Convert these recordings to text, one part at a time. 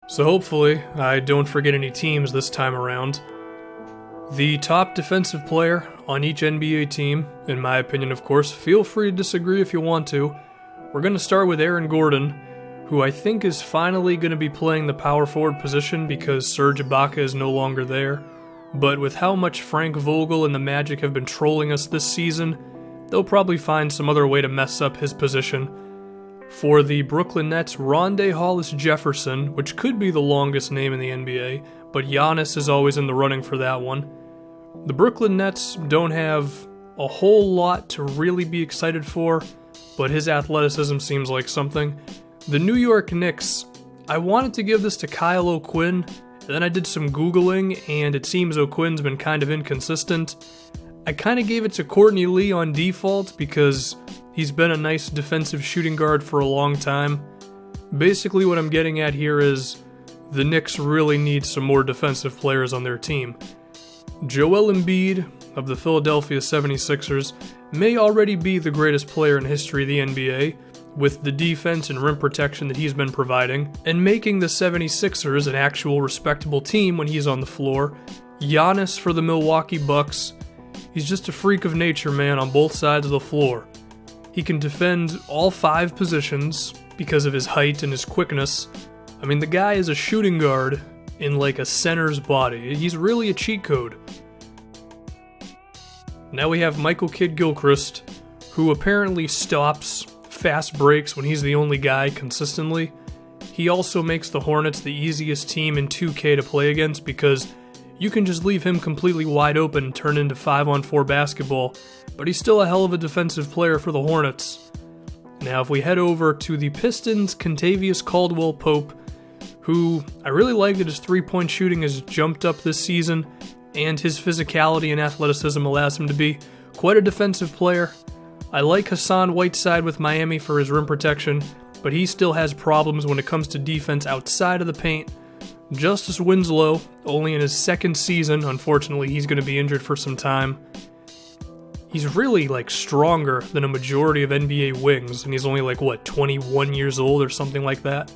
So hopefully I don't forget any teams this time around. The top defensive player on each NBA team, in my opinion of course, feel free to disagree if you want to. We're going to start with Aaron Gordon, who I think is finally going to be playing the power forward position because Serge Ibaka is no longer there. But with how much Frank Vogel and the Magic have been trolling us this season, they'll probably find some other way to mess up his position. For the Brooklyn Nets, Rondae Hollis-Jefferson, which could be the longest name in the NBA, but Giannis is always in the running for that one. The Brooklyn Nets don't have a whole lot to really be excited for, but his athleticism seems like something. The New York Knicks, I wanted to give this to Kyle O'Quinn, and then I did some Googling, and it seems O'Quinn's been kind of inconsistent. I kind of gave it to Courtney Lee on default because he's been a nice defensive shooting guard for a long time. Basically what I'm getting at here is the Knicks really need some more defensive players on their team. Joel Embiid of the Philadelphia 76ers may already be the greatest player in history of the NBA, with the defense and rim protection that he's been providing, and making the 76ers an actual respectable team when he's on the floor. Giannis for the Milwaukee Bucks, he's just a freak of nature, man, on both sides of the floor. He can defend all 5 positions because of his height and his quickness. I mean, the guy is a shooting guard in like a center's body. He's really a cheat code. Now we have Michael Kidd-Gilchrist, who apparently stops fast breaks when he's the only guy consistently. He also makes the Hornets the easiest team in 2K to play against because you can just leave him completely wide open and turn into 5-on-4 basketball, but he's still a hell of a defensive player for the Hornets. Now if we head over to the Pistons, Kentavious Caldwell-Pope, who I really like that his three-point shooting has jumped up this season, and his physicality and athleticism allows him to be quite a defensive player. I like Hassan Whiteside with Miami for his rim protection, but he still has problems when it comes to defense outside of the paint. Justice Winslow, only in his second season, unfortunately he's going to be injured for some time. He's really stronger than a majority of NBA wings, and he's only 21 years old or something like that.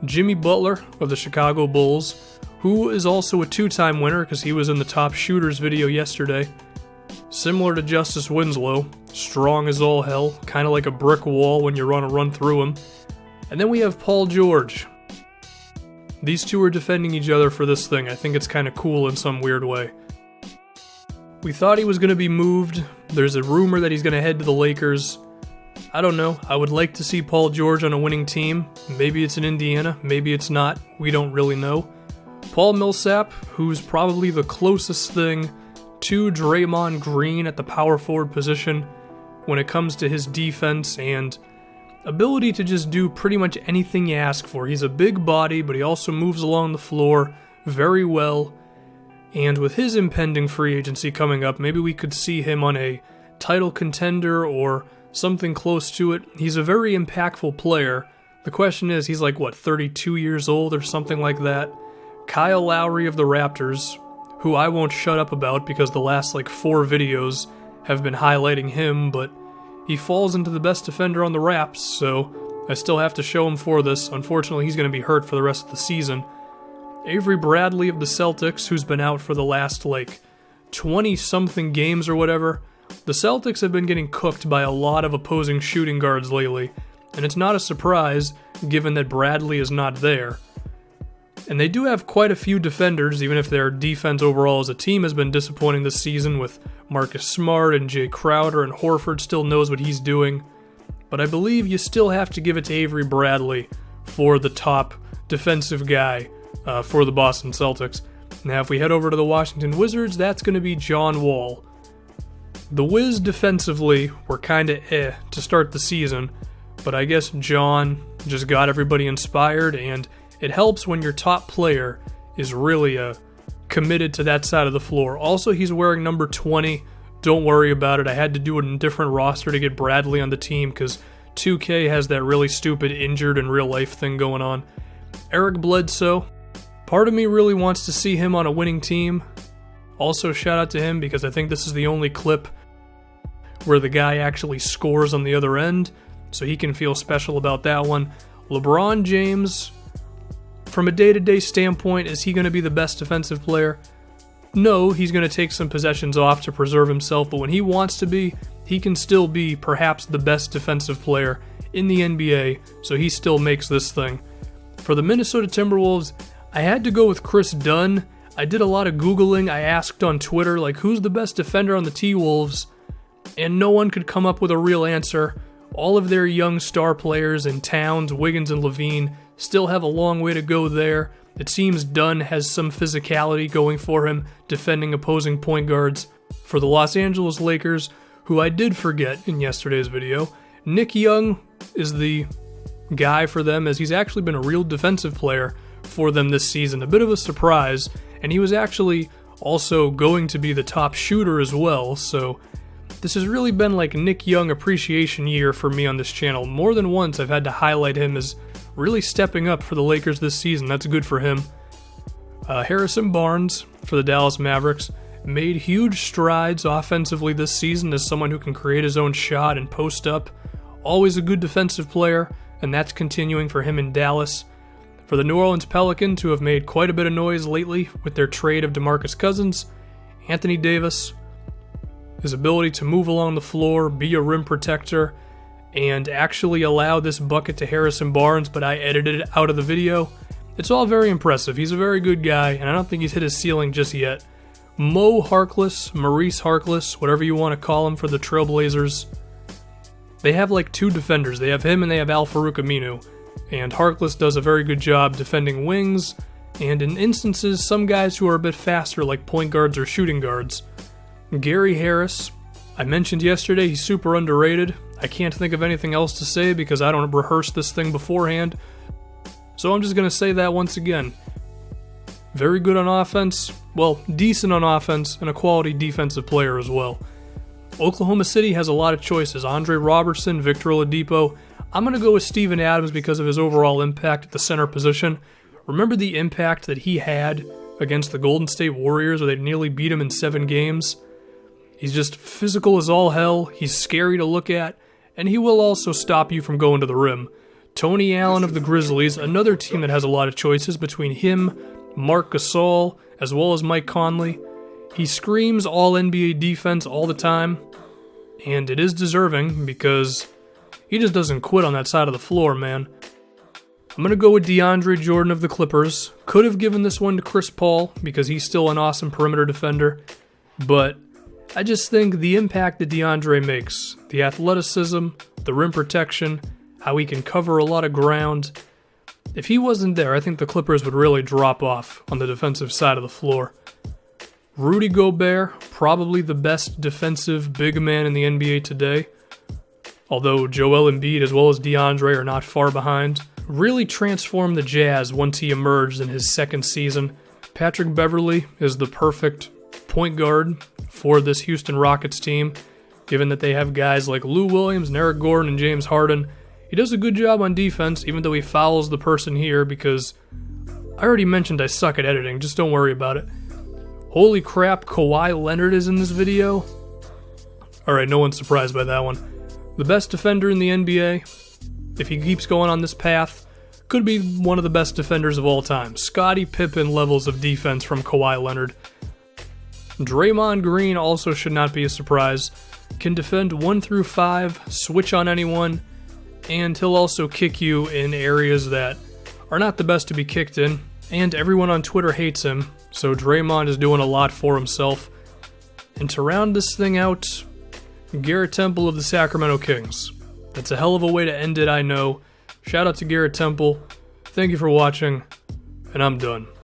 Jimmy Butler of the Chicago Bulls, who is also a 2-time winner because he was in the top shooters video yesterday. Similar to Justice Winslow, strong as all hell, kind of like a brick wall when you want to run through him. And then we have Paul George. These two are defending each other for this thing. I think it's kind of cool in some weird way. We thought he was going to be moved. There's a rumor that he's going to head to the Lakers. I don't know. I would like to see Paul George on a winning team. Maybe it's in Indiana. Maybe it's not. We don't really know. Paul Millsap, who's probably the closest thing to Draymond Green at the power forward position when it comes to his defense and ability to just do pretty much anything you ask for. He's a big body, but he also moves along the floor very well. And with his impending free agency coming up, maybe we could see him on a title contender or something close to it. He's a very impactful player. The question is, he's 32 years old or something like that. Kyle Lowry of the Raptors, who I won't shut up about because the last 4 videos have been highlighting him, but he falls into the best defender on the Raps, so I still have to show him for this. Unfortunately, he's going to be hurt for the rest of the season. Avery Bradley of the Celtics, who's been out for the last 20-something games or whatever. The Celtics have been getting cooked by a lot of opposing shooting guards lately, and it's not a surprise given that Bradley is not there. And they do have quite a few defenders, even if their defense overall as a team has been disappointing this season with Marcus Smart and Jay Crowder, and Horford still knows what he's doing. But I believe you still have to give it to Avery Bradley for the top defensive guy for the Boston Celtics. Now if we head over to the Washington Wizards, that's going to be John Wall. The Wiz defensively were kind of to start the season, but I guess John just got everybody inspired, and it helps when your top player is really committed to that side of the floor. Also, he's wearing number 20. Don't worry about it. I had to do it in a different roster to get Bradley on the team because 2K has that really stupid injured in real life thing going on. Eric Bledsoe. Part of me really wants to see him on a winning team. Also, shout out to him because I think this is the only clip where the guy actually scores on the other end, so he can feel special about that one. LeBron James, from a day-to-day standpoint, is he going to be the best defensive player? No, he's going to take some possessions off to preserve himself, but when he wants to be, he can still be perhaps the best defensive player in the NBA, so he still makes this thing. For the Minnesota Timberwolves, I had to go with Chris Dunn. I did a lot of Googling. I asked on Twitter, like, who's the best defender on the T-Wolves? And no one could come up with a real answer. All of their young star players in Towns, Wiggins, and Levine still have a long way to go there. It seems Dunn has some physicality going for him, defending opposing point guards. For the Los Angeles Lakers, who I did forget in yesterday's video, Nick Young is the guy for them, as he's actually been a real defensive player for them this season. A bit of a surprise, and he was actually also going to be the top shooter as well, so this has really been like Nick Young appreciation year for me on this channel. More than once I've had to highlight him as really stepping up for the Lakers this season. That's good for him. Harrison Barnes for the Dallas Mavericks made huge strides offensively this season as someone who can create his own shot and post up. Always a good defensive player, and that's continuing for him in Dallas. For the New Orleans Pelicans, who have made quite a bit of noise lately with their trade of DeMarcus Cousins, Anthony Davis, his ability to move along the floor, be a rim protector, and actually allow this bucket to Harrison Barnes, but I edited it out of the video. It's all very impressive. He's a very good guy, and I don't think he's hit his ceiling just yet. Maurice Harkless, whatever you want to call him for the Trailblazers. They have like two defenders. They have him and they have Al-Farouq Aminu. And Harkless does a very good job defending wings, and in instances, some guys who are a bit faster like point guards or shooting guards. Gary Harris, I mentioned yesterday, he's super underrated. I can't think of anything else to say because I don't rehearse this thing beforehand. So I'm just going to say that once again. Very good on offense, well, decent on offense, and a quality defensive player as well. Oklahoma City has a lot of choices. Andre Robertson, Victor Oladipo. I'm going to go with Steven Adams because of his overall impact at the center position. Remember the impact that he had against the Golden State Warriors where they nearly beat him in 7 games? He's just physical as all hell, he's scary to look at, and he will also stop you from going to the rim. Tony Allen of the Grizzlies, another team that has a lot of choices between him, Marc Gasol, as well as Mike Conley. He screams all NBA defense all the time, and it is deserving because he just doesn't quit on that side of the floor, man. I'm going to go with DeAndre Jordan of the Clippers. Could have given this one to Chris Paul because he's still an awesome perimeter defender, but I just think the impact that DeAndre makes, the athleticism, the rim protection, how he can cover a lot of ground. If he wasn't there, I think the Clippers would really drop off on the defensive side of the floor. Rudy Gobert, probably the best defensive big man in the NBA today, although Joel Embiid as well as DeAndre are not far behind. Really transformed the Jazz once he emerged in his second season. Patrick Beverley is the perfect point guard for this Houston Rockets team, given that they have guys like Lou Williams, Eric Gordon, and James Harden. He does a good job on defense, even though he fouls the person here because I already mentioned I suck at editing, just don't worry about it. Holy crap, Kawhi Leonard is in this video. Alright, no one's surprised by that one. The best defender in the NBA, if he keeps going on this path, could be one of the best defenders of all time. Scottie Pippen levels of defense from Kawhi Leonard. Draymond Green also should not be a surprise. Can defend 1 through 5, switch on anyone, and he'll also kick you in areas that are not the best to be kicked in, and everyone on Twitter hates him, so Draymond is doing a lot for himself. And to round this thing out, Garrett Temple of the Sacramento Kings. That's a hell of a way to end it, I know. Shout out to Garrett Temple. Thank you for watching, and I'm done.